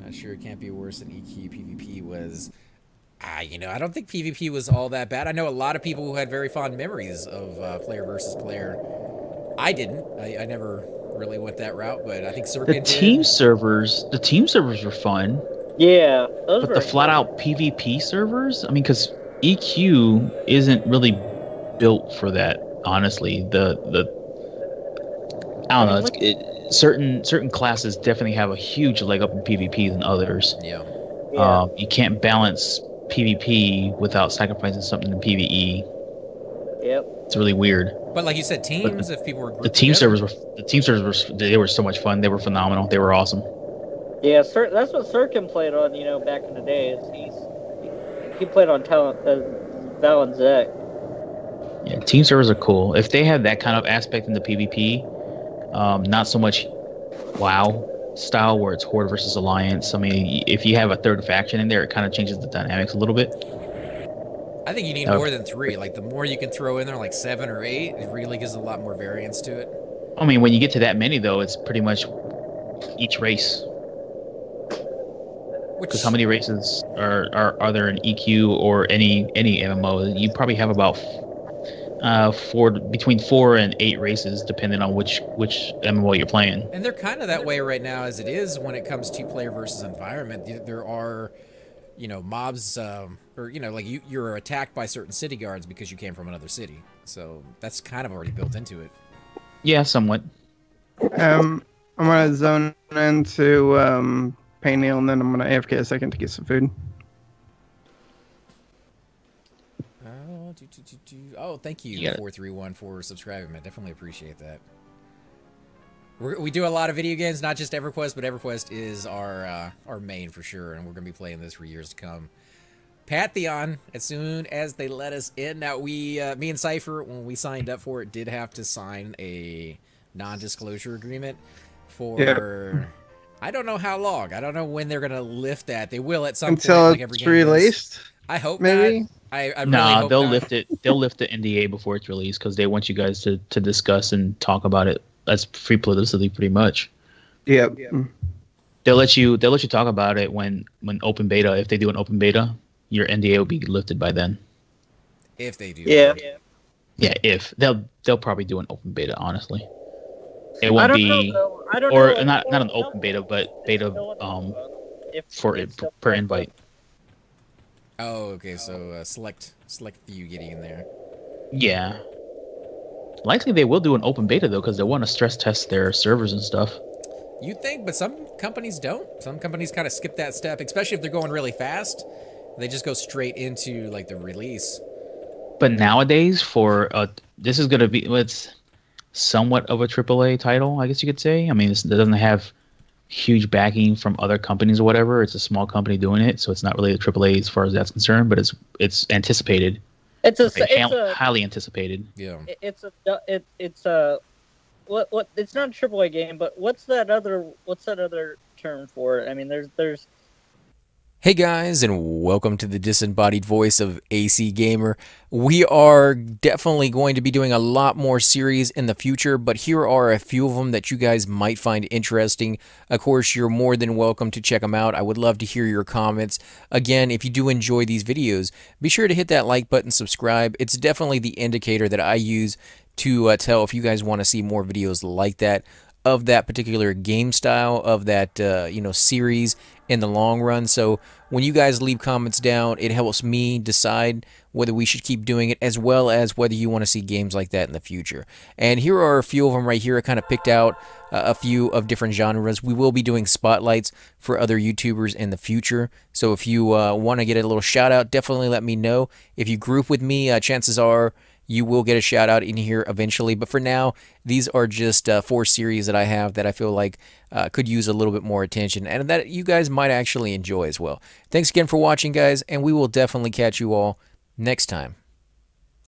Not sure it can't be worse than EQ PvP was. You know, I don't think PvP was all that bad. I know a lot of people who had very fond memories of player versus player. I didn't. I never really went that route, but I think Circuit The did. team servers were fun. Yeah, those But the were flat out PvP servers, I mean, because EQ isn't really built for that. Honestly, I don't know. Certain classes definitely have a huge leg up in PvP than others. Yeah. You can't balance PvP without sacrificing something in PvE. Yep. It's really weird. But like you said, teams, if people were grouped The team together. servers were so much fun. They were phenomenal. They were awesome. Yeah, that's what Sirkin played on, you know, back in the days. He played on Val and Zek. Yeah, team servers are cool. If they had that kind of aspect in the PvP, not so much WoW style where it's Horde versus Alliance. I mean, if you have a third faction in there, it kind of changes the dynamics a little bit. I think you need more than 3. Like, the more you can throw in there, like 7 or 8, it really gives a lot more variance to it. I mean, when you get to that many, though, it's pretty much each race. Because how many races are there in EQ or any MMO? You probably have about between 4 and 8 races, depending on which MMO you're playing. And they're kind of that way right now as it is when it comes to player versus environment. There are, you know, mobs, or, you know, like you're attacked by certain city guards because you came from another city. So that's kind of already built into it. Yeah, somewhat. I'm gonna zone into Painnail, and then I'm gonna AFK a second to get some food. Oh, thank you, 431, for subscribing, man. Definitely appreciate that. We do a lot of video games, not just Everquest, but Everquest is our main for sure, and we're going to be playing this for years to come. Pantheon, as soon as they let us in. Now, me and Cypher, when we signed up for it, did have to sign a non-disclosure agreement for... Yeah. I don't know how long. I don't know when they're going to lift that. They will at some point. Like every game released? I hope maybe. not. I really nah, hope they'll not. lift it. They'll lift the NDA before it's released because they want you guys to discuss and talk about it. That's free publicity, pretty much. Yep. They'll let you talk about it when open beta. If they do an open beta, your NDA will be lifted by then. If they do. Yeah. Yeah, if they'll probably do an open beta. Honestly, it won't be. I don't or know. not an open beta, but beta per invite. Oh, okay. So select few getting in there. Yeah. Likely they will do an open beta though, because they want to stress test their servers and stuff. You'd think, but some companies don't. Some companies kind of skip that step, especially if they're going really fast. They just go straight into like the release. But nowadays, this is gonna be it's somewhat of a AAA title, I guess you could say. I mean, it doesn't have huge backing from other companies or whatever. It's a small company doing it, so it's not really a AAA as far as that's concerned. But it's anticipated. It's highly anticipated. Yeah. It's not a AAA game, but what's that other term for it? I mean, there's. Hey guys, and welcome to the disembodied voice of AC Gamer. We are definitely going to be doing a lot more series in the future, but here are a few of them that you guys might find interesting. Of course, you're more than welcome to check them out. I would love to hear your comments. Again, if you do enjoy these videos, be sure to hit that like button, subscribe. It's definitely the indicator that I use to tell if you guys want to see more videos like that, of that particular game style, of that series in the long run. So when you guys leave comments down, it helps me decide whether we should keep doing it, as well as whether you want to see games like that in the future. And here are a few of them right here. I kind of picked out a few of different genres. We will be doing spotlights for other YouTubers in the future. So if you want to get a little shout out, definitely let me know. If you group with me, chances are you will get a shout out in here eventually. But for now, these are just 4 series that I have that I feel like could use a little bit more attention and that you guys might actually enjoy as well. Thanks again for watching, guys, and we will definitely catch you all next time.